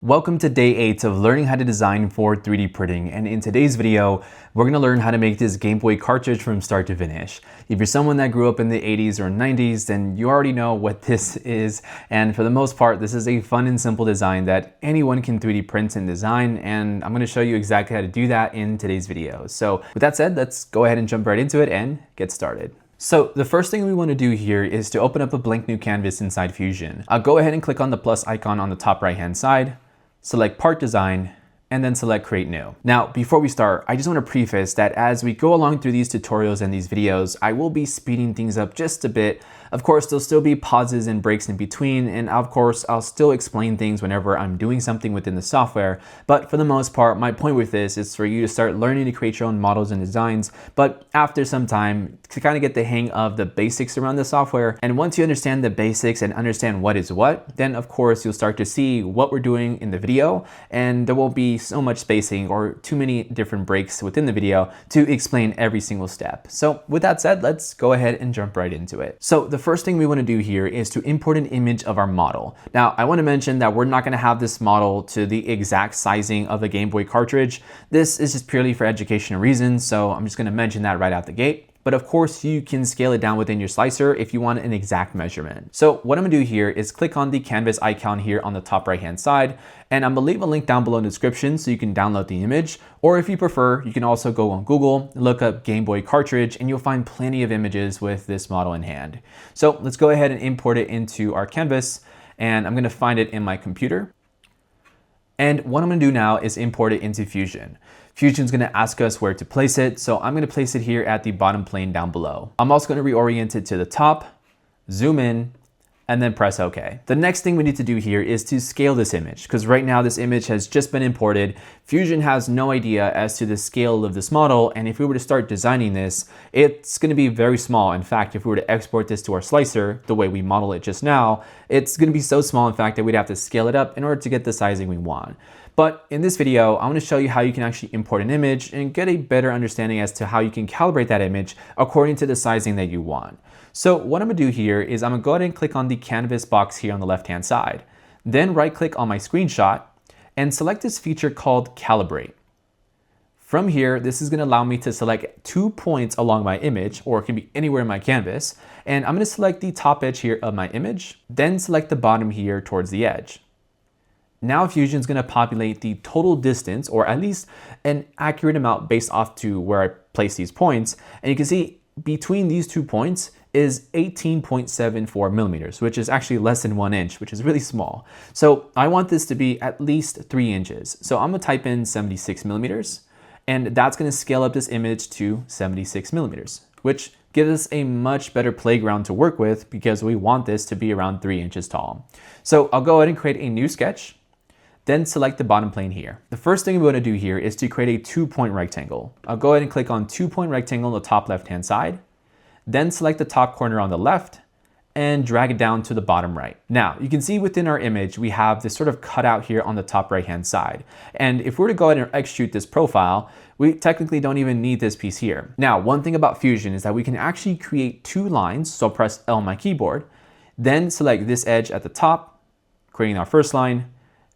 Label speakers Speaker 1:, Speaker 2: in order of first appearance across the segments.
Speaker 1: Welcome to day 8 of learning how to design for 3D printing, and in today's video we're going to learn how to make this Gameboy cartridge from start to finish. If you're someone that grew up in the 80s or 90s, then you already know what this is, and for the most part this is a fun and simple design that anyone can 3D print and design, and I'm going to show you exactly how to do that in today's video. So with that said, let's go ahead and jump right into it and get started. So the first thing we want to do here is to open up a blank new canvas inside Fusion. I'll go ahead and click on the plus icon on the top right hand side, select Part Design, and then select Create New. Now, before we start, I just want to preface that as we go along through these tutorials and these videos, I will be speeding things up just a bit. Of course, there'll still be pauses and breaks in between, and of course, I'll still explain things whenever I'm doing something within the software. But for the most part, my point with this is for you to start learning to create your own models and designs, but after some time, to kind of get the hang of the basics around the software. And once you understand the basics and understand what is what, then of course, you'll start to see what we're doing in the video, and there won't be so much spacing or too many different breaks within the video to explain every single step. So with that said, let's go ahead and jump right into it. So the first thing we want to do here is to import an image of our model. Now, I want to mention that we're not going to have this model to the exact sizing of a Gameboy cartridge. This is just purely for educational reasons, so I'm just going to mention that right out the gate. But of course, you can scale it down within your slicer if you want an exact measurement. So what I'm gonna do here is click on the canvas icon here on the top right hand side, and I'm gonna leave a link down below in the description so you can download the image, or if you prefer, you can also go on Google, look up Gameboy cartridge, and you'll find plenty of images with this model in hand. So let's go ahead and import it into our canvas, and I'm gonna find it in my computer. And what I'm gonna do now is import it into Fusion. Fusion's gonna ask us where to place it, so I'm gonna place it here at the bottom plane down below. I'm also gonna reorient it to the top, zoom in, and then press OK. The next thing we need to do here is to scale this image, because right now this image has just been imported. Fusion has no idea as to the scale of this model, and if we were to start designing this, it's gonna be very small. In fact, if we were to export this to our slicer, the way we model it just now, it's gonna be so small, in fact, that we'd have to scale it up in order to get the sizing we want. But in this video, I'm going to show you how you can actually import an image and get a better understanding as to how you can calibrate that image according to the sizing that you want. So what I'm going to do here is I'm going to go ahead and click on the canvas box here on the left hand side. Then right click on my screenshot and select this feature called Calibrate. From here, this is going to allow me to select 2 points along my image, or it can be anywhere in my canvas. And I'm going to select the top edge here of my image, then select the bottom here towards the edge. Now Fusion's gonna populate the total distance, or at least an accurate amount based off to where I place these points. And you can see between these 2 points is 18.74 millimeters, which is actually less than 1 inch, which is really small. So I want this to be at least 3 inches. So I'm gonna type in 76 millimeters, and that's gonna scale up this image to 76 millimeters, which gives us a much better playground to work with because we want this to be around 3 inches tall. So I'll go ahead and create a new sketch. Then select the bottom plane here. The first thing we want to do here is to create a 2-point rectangle. I'll go ahead and click on 2-point rectangle on the top left-hand side, then select the top corner on the left and drag it down to the bottom right. Now, you can see within our image, we have this sort of cutout here on the top right-hand side. And if we were to go ahead and extrude this profile, we technically don't even need this piece here. Now, one thing about Fusion is that we can actually create 2 lines. So I'll press L on my keyboard, then select this edge at the top, creating our first line,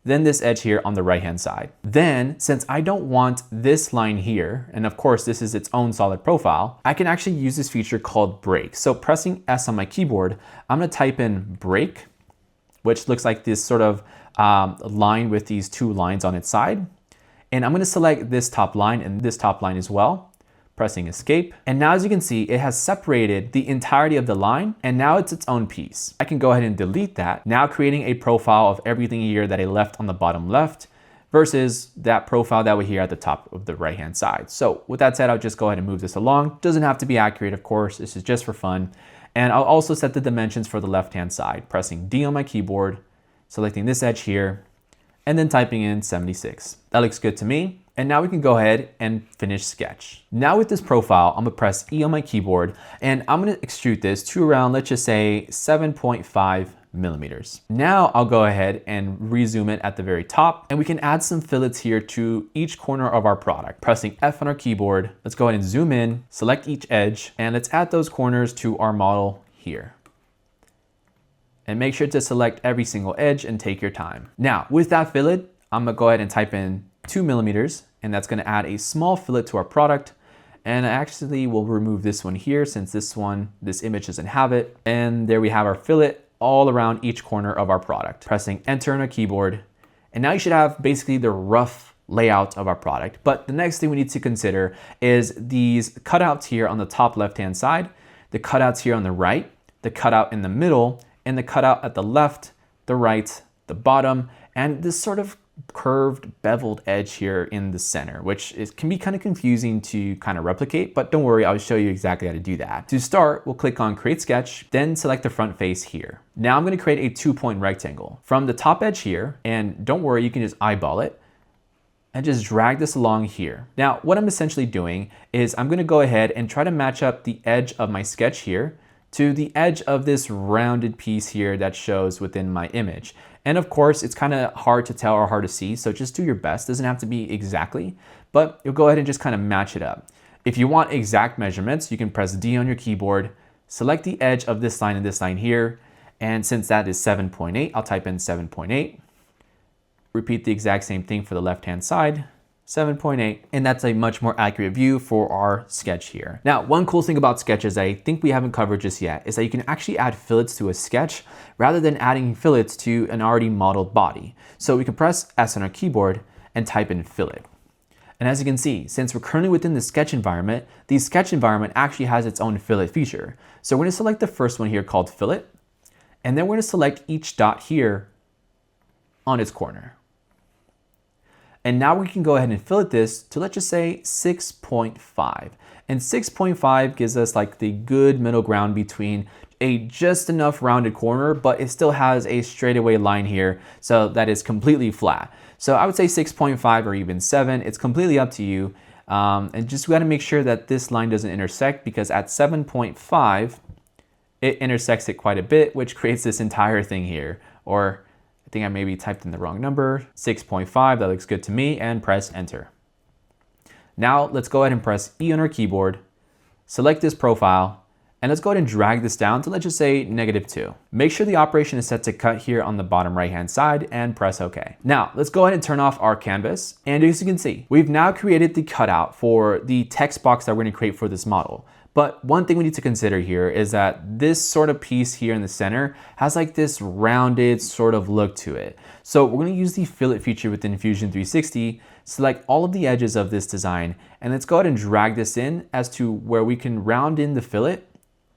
Speaker 1: then this edge here on the right hand side. Then, since I don't want this line here, and of course this is its own solid profile, I can actually use this feature called break. So pressing S on my keyboard, I'm gonna type in break, which looks like this sort of line with these 2 lines on its side. And I'm gonna select this top line and this top line as well, pressing escape. And now as you can see, it has separated the entirety of the line, and now it's its own piece. I can go ahead and delete that, now creating a profile of everything here that I left on the bottom left versus that profile that we here at the top of the right hand side. So with that said, I'll just go ahead and move this along. Doesn't have to be accurate, of course, this is just for fun. And I'll also set the dimensions for the left hand side, pressing D on my keyboard, selecting this edge here, and then typing in 76. That looks good to me. And now we can go ahead and finish sketch. Now with this profile, I'm gonna press E on my keyboard, and I'm gonna extrude this to around, let's just say 7.5 millimeters. Now I'll go ahead and rezoom it at the very top, and we can add some fillets here to each corner of our product. Pressing F on our keyboard, let's go ahead and zoom in, select each edge, and let's add those corners to our model here. And make sure to select every single edge and take your time. Now, with that fillet, I'm gonna go ahead and type in 2 mm, and that's gonna add a small fillet to our product. And I actually will remove this one here since this image doesn't have it. And there we have our fillet all around each corner of our product. Pressing enter on our keyboard. And now you should have basically the rough layout of our product. But the next thing we need to consider is these cutouts here on the top left-hand side, the cutouts here on the right, the cutout in the middle, and the cutout at the left, the right, the bottom, and this sort of curved beveled edge here in the center, which can be kind of confusing to kind of replicate, but don't worry, I'll show you exactly how to do that. To start, we'll click on create sketch, then select the front face here. Now I'm going to create a 2-point rectangle from the top edge here, and don't worry, you can just eyeball it and just drag this along here. Now, what I'm essentially doing is I'm going to go ahead and try to match up the edge of my sketch here to the edge of this rounded piece here that shows within my image. And of course, it's kind of hard to tell or hard to see, so just do your best. Doesn't have to be exactly, but you'll go ahead and just kind of match it up. If you want exact measurements, you can press D on your keyboard, select the edge of this line and this line here, and since that is 7.8, I'll type in 7.8. Repeat the exact same thing for the left-hand side, 7.8, and that's a much more accurate view for our sketch here. Now, one cool thing about sketches that I think we haven't covered just yet is that you can actually add fillets to a sketch rather than adding fillets to an already modeled body. So we can press S on our keyboard and type in fillet. And as you can see, since we're currently within the sketch environment, the sketch environment actually has its own fillet feature. So we're gonna select the first one here called fillet, and then we're gonna select each dot here on its corner. And now we can go ahead and fillet this to, let's just say, 6.5. And 6.5 gives us like the good middle ground between a just enough rounded corner, but it still has a straightaway line here, so that is completely flat. So I would say 6.5 or even 7. It's completely up to you. And just gotta make sure that this line doesn't intersect, because at 7.5, it intersects it quite a bit, which creates this entire thing here. Or I think I maybe typed in the wrong number, 6.5, that looks good to me, and press enter. Now let's go ahead and press E on our keyboard, select this profile, and let's go ahead and drag this down to, let's just say, -2. Make sure the operation is set to cut here on the bottom right-hand side and press OK. Now let's go ahead and turn off our canvas. And as you can see, we've now created the cutout for the text box that we're gonna create for this model. But one thing we need to consider here is that this sort of piece here in the center has like this rounded sort of look to it. So we're gonna use the fillet feature within Fusion 360, select all of the edges of this design, and let's go ahead and drag this in as to where we can round in the fillet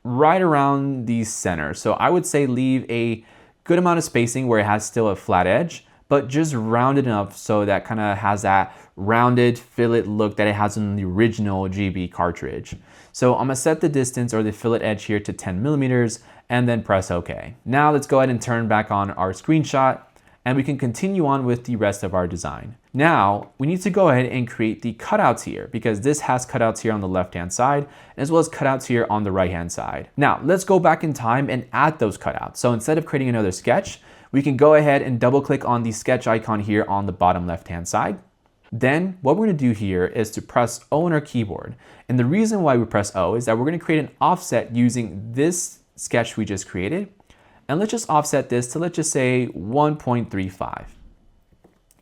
Speaker 1: right around the center. So I would say leave a good amount of spacing where it has still a flat edge, but just round it enough so that kind of has that rounded fillet look that it has in the original GB cartridge. So I'm gonna set the distance or the fillet edge here to 10 mm and then press OK. Now let's go ahead and turn back on our screenshot and we can continue on with the rest of our design. Now we need to go ahead and create the cutouts here, because this has cutouts here on the left-hand side as well as cutouts here on the right-hand side. Now let's go back in time and add those cutouts. So instead of creating another sketch, we can go ahead and double click on the sketch icon here on the bottom left-hand side. Then what we're gonna do here is to press O on our keyboard. And the reason why we press O is that we're gonna create an offset using this sketch we just created. And let's just offset this to, let's just say, 1.35.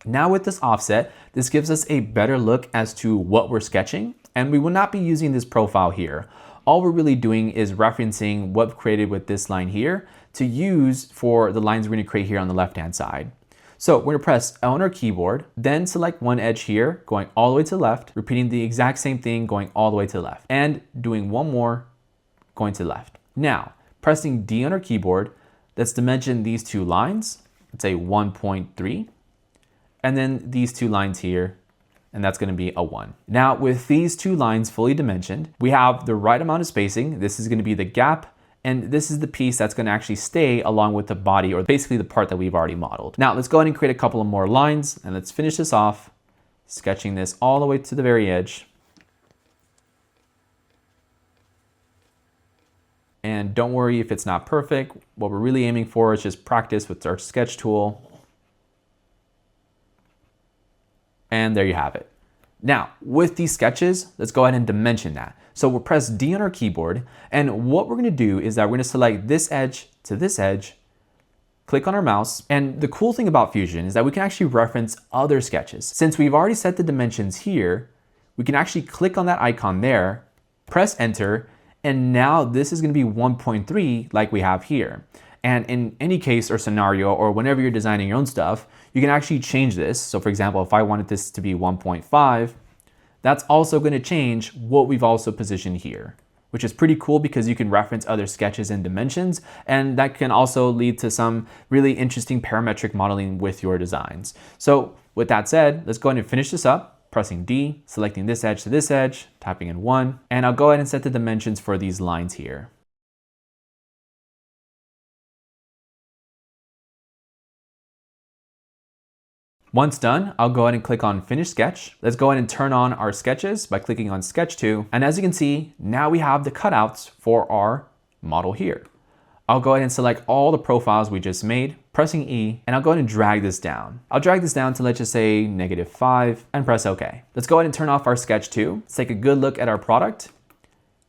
Speaker 1: Now with this offset, this gives us a better look as to what we're sketching, and we will not be using this profile here. All we're really doing is referencing what we've created with this line here to use for the lines we're gonna create here on the left-hand side. So we're gonna press L on our keyboard, then select one edge here, going all the way to the left, repeating the exact same thing, going all the way to the left, and doing one more, going to the left. Now, pressing D on our keyboard, let's dimension these two lines, let's say 1.3, and then these two lines here, and that's gonna be a 1. Now, with these two lines fully dimensioned, we have the right amount of spacing. This is gonna be the gap, and this is the piece that's gonna actually stay along with the body, or basically the part that we've already modeled. Now, let's go ahead and create a couple of more lines, and let's finish this off, sketching this all the way to the very edge. And don't worry if it's not perfect. What we're really aiming for is just practice with our sketch tool. And there you have it. Now, with these sketches, let's go ahead and dimension that. So we'll press D on our keyboard, and what we're gonna do is that we're gonna select this edge to this edge, click on our mouse, and the cool thing about Fusion is that we can actually reference other sketches. Since we've already set the dimensions here, we can actually click on that icon there, press enter, and now this is going to be 1.3 like we have here. And in any case or scenario, or whenever you're designing your own stuff, you can actually change this. So for example, if I wanted this to be 1.5, that's also going to change what we've also positioned here, which is pretty cool because you can reference other sketches and dimensions, and that can also lead to some really interesting parametric modeling with your designs. So with that said, let's go ahead and finish this up. Pressing D, selecting this edge to this edge, typing in 1, and I'll go ahead and set the dimensions for these lines here. Once done, I'll go ahead and click on Finish Sketch. Let's go ahead and turn on our sketches by clicking on Sketch 2. And as you can see, now we have the cutouts for our model here. I'll go ahead and select all the profiles we just made, pressing E, and I'll go ahead and drag this down. I'll drag this down to, let's just say, -5, and press OK. Let's go ahead and turn off our Sketch 2. Let's take a good look at our product.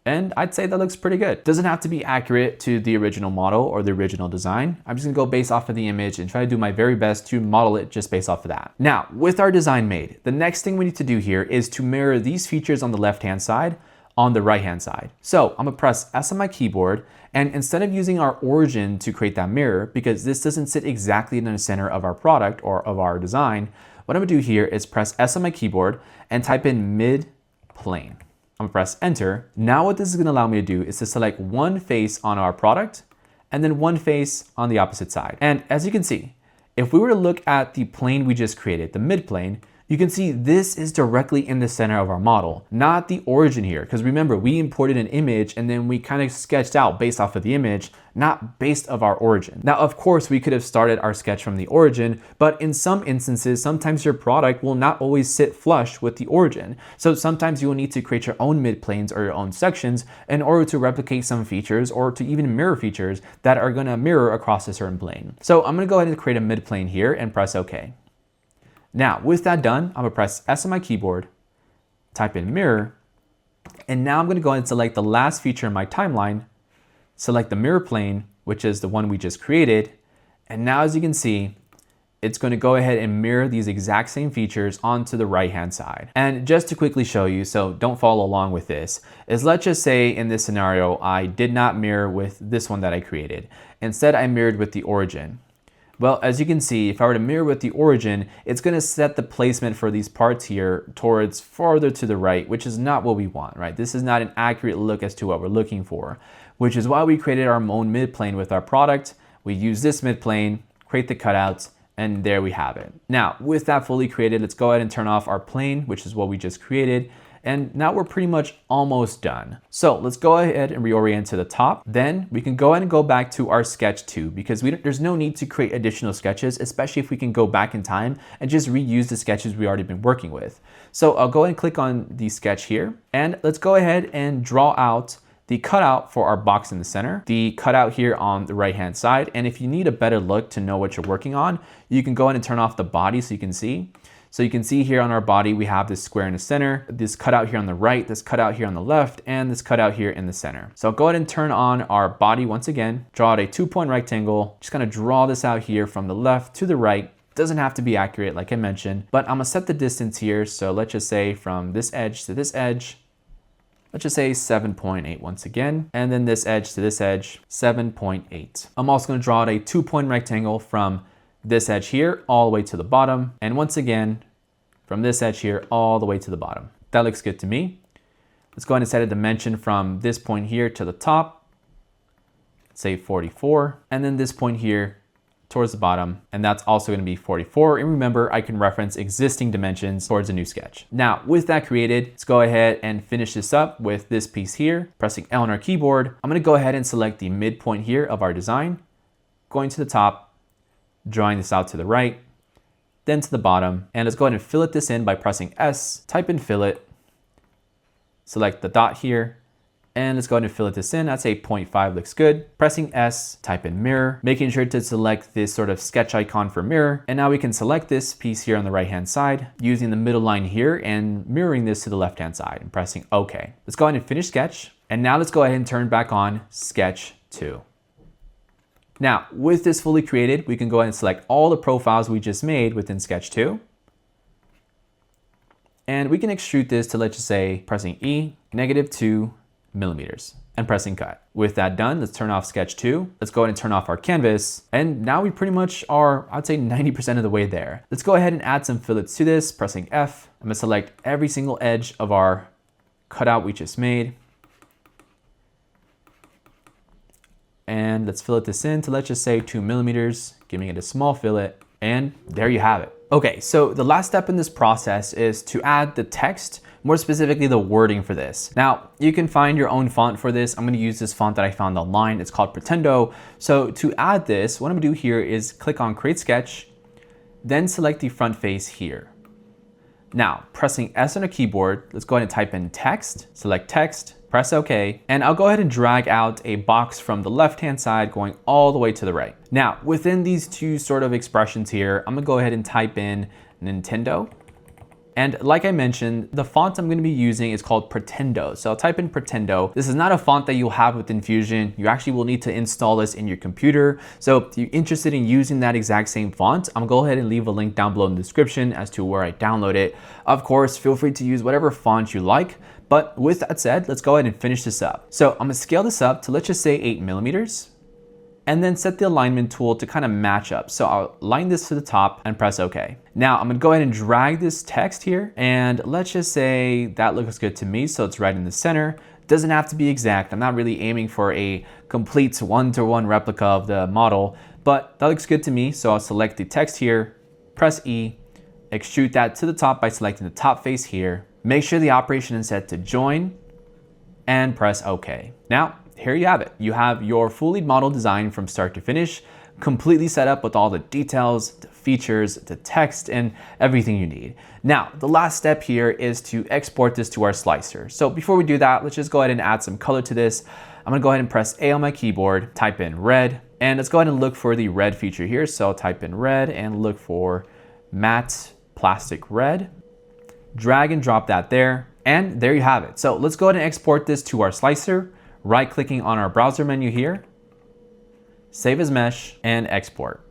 Speaker 1: And I'd say that looks pretty good. Doesn't have to be accurate to the original model or the original design. I'm just gonna go based off of the image and try to do my very best to model it just based off of that. Now, with our design made, the next thing we need to do here is to mirror these features on the left-hand side on the right-hand side. So I'm gonna press S on my keyboard, and instead of using our origin to create that mirror, because this doesn't sit exactly in the center of our product or of our design, what I'm gonna do here is press S on my keyboard and type in mid-plane. I'm gonna press enter. Now what this is gonna allow me to do is to select one face on our product and then one face on the opposite side. And as you can see, if we were to look at the plane we just created, the mid plane, you can see this is directly in the center of our model, not the origin here. Because remember, we imported an image and then we kind of sketched out based off of the image, not based of our origin. Now, of course, we could have started our sketch from the origin, but in some instances, sometimes your product will not always sit flush with the origin. So sometimes you will need to create your own mid planes or your own sections in order to replicate some features or to even mirror features that are gonna mirror across a certain plane. So I'm gonna go ahead and create a mid plane here and press OK. Now, with that done, I'm gonna press S on my keyboard, type in mirror, and now I'm gonna go ahead and select the last feature in my timeline, select the mirror plane, which is the one we just created, and now as you can see, it's gonna go ahead and mirror these exact same features onto the right-hand side. And just to quickly show you, so don't follow along with this, is let's just say in this scenario, I did not mirror with this one that I created. Instead, I mirrored with the origin. Well, as you can see, if I were to mirror with the origin, it's gonna set the placement for these parts here towards farther to the right, which is not what we want, right? This is not an accurate look as to what we're looking for, which is why we created our own midplane with our product. We use this midplane, create the cutouts, and there we have it. Now, with that fully created, let's go ahead and turn off our plane, which is what we just created. And now we're pretty much almost done. So let's go ahead and reorient to the top. Then we can go ahead and go back to our sketch 2 because there's no need to create additional sketches, especially if we can go back in time and just reuse the sketches we already been working with. So I'll go ahead and click on the sketch here, and let's go ahead and draw out the cutout for our box in the center, the cutout here on the right-hand side. And if you need a better look to know what you're working on, you can go ahead and turn off the body so you can see. So you can see here on our body, we have this square in the center, this cutout here on the right, this cutout here on the left, and this cutout here in the center. So I'll go ahead and turn on our body once again, draw out a 2-point rectangle, just gonna draw this out here from the left to the right. Doesn't have to be accurate like I mentioned, but I'm gonna set the distance here. So let's just say from this edge to this edge, let's just say 7.8 once again. And then this edge to this edge, 7.8. I'm also gonna draw out a 2-point rectangle from this edge here all the way to the bottom. And once again, from this edge here all the way to the bottom. That looks good to me. Let's go ahead and set a dimension from this point here to the top, say 44. And then this point here towards the bottom, and that's also gonna be 44. And remember, I can reference existing dimensions towards a new sketch. Now, with that created, let's go ahead and finish this up with this piece here. Pressing L on our keyboard, I'm gonna go ahead and select the midpoint here of our design, going to the top, drawing this out to the right, then to the bottom, and let's go ahead and fillet this in by pressing S, type in fillet, select the dot here, and let's go ahead and fillet this in. I'd say 0.5 looks good. Pressing S, type in mirror, making sure to select this sort of sketch icon for mirror. And now we can select this piece here on the right-hand side, using the middle line here and mirroring this to the left-hand side and pressing OK. Let's go ahead and finish sketch. And now let's go ahead and turn back on sketch 2. Now, with this fully created, we can go ahead and select all the profiles we just made within Sketch 2. And we can extrude this to, let's just say, pressing E, -2 millimeters, and pressing cut. With that done, let's turn off Sketch 2. Let's go ahead and turn off our canvas. And now we pretty much are, I'd say 90% of the way there. Let's go ahead and add some fillets to this, pressing F. I'm gonna select every single edge of our cutout we just made. And let's fillet this in to, let's just say 2 millimeters, giving it a small fillet. And there you have it. Okay, so the last step in this process is to add the text, more specifically the wording for this. Now, you can find your own font for this. I'm gonna use this font that I found online. It's called Pretendo. So to add this, what I'm gonna do here is click on Create Sketch, then select the front face here. Now, pressing S on a keyboard, let's go ahead and type in text, select text, press OK, and I'll go ahead and drag out a box from the left-hand side going all the way to the right. Now, within these two sort of expressions here, I'm gonna go ahead and type in Nintendo. And like I mentioned, the font I'm gonna be using is called Pretendo. So I'll type in Pretendo. This is not a font that you'll have within Fusion. You actually will need to install this in your computer. So if you're interested in using that exact same font, I'm gonna go ahead and leave a link down below in the description as to where I download it. Of course, feel free to use whatever font you like. But with that said, let's go ahead and finish this up. So I'm gonna scale this up to, let's just say 8 millimeters. And then set the alignment tool to kind of match up. So I'll align this to the top and press OK. Now I'm gonna go ahead and drag this text here, and let's just say that looks good to me. So it's right in the center. Doesn't have to be exact. I'm not really aiming for a complete one-to-one replica of the model, but that looks good to me. So I'll select the text here, press E, extrude that to the top by selecting the top face here. Make sure the operation is set to join and press OK. Now, here you have it. You have your fully modeled design from start to finish, completely set up with all the details, the features, the text, and everything you need. Now, the last step here is to export this to our slicer. So before we do that, let's just go ahead and add some color to this. I'm gonna go ahead and press A on my keyboard, type in red, and let's go ahead and look for the red feature here. So I'll type in red and look for matte plastic red. Drag and drop that there, and there you have it. So let's go ahead and export this to our slicer. Right-clicking on our browser menu here, save as mesh, and export.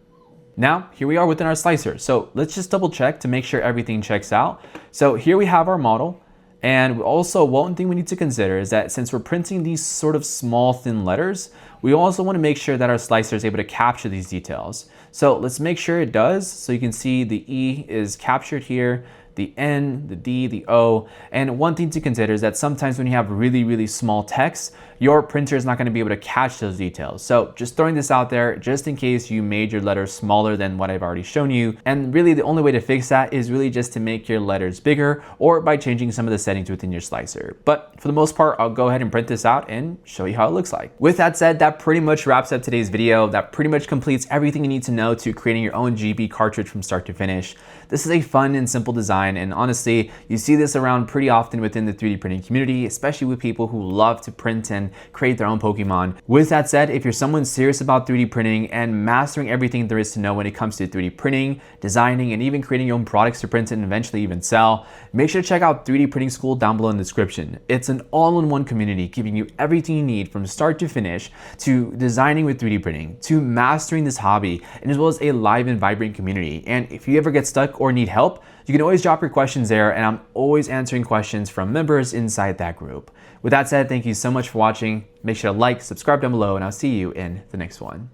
Speaker 1: Now, here we are within our slicer. So let's just double check to make sure everything checks out. So here we have our model. And also one thing we need to consider is that since we're printing these sort of small, thin letters, we also want to make sure that our slicer is able to capture these details. So let's make sure it does. So you can see the E is captured here, the N, the D, the O. And one thing to consider is that sometimes when you have really, really small text, your printer is not going to be able to catch those details. So just throwing this out there, just in case you made your letters smaller than what I've already shown you. And really the only way to fix that is really just to make your letters bigger or by changing some of the settings within your slicer. But for the most part, I'll go ahead and print this out and show you how it looks like. With that said, that pretty much wraps up today's video. That pretty much completes everything you need to know to creating your own GB cartridge from start to finish. This is a fun and simple design, and honestly, you see this around pretty often within the 3D printing community, especially with people who love to print and create their own Pokemon. With that said, if you're someone serious about 3D printing and mastering everything there is to know when it comes to 3D printing, designing, and even creating your own products to print and eventually even sell, make sure to check out 3D Printing School down below in the description. It's an all-in-one community giving you everything you need from start to finish, to designing with 3D printing, to mastering this hobby, and as well as a live and vibrant community. And if you ever get stuck or need help, you can always drop your questions there, and I'm always answering questions from members inside that group. With that said, thank you so much for watching. Make sure to like, subscribe down below, and I'll see you in the next one.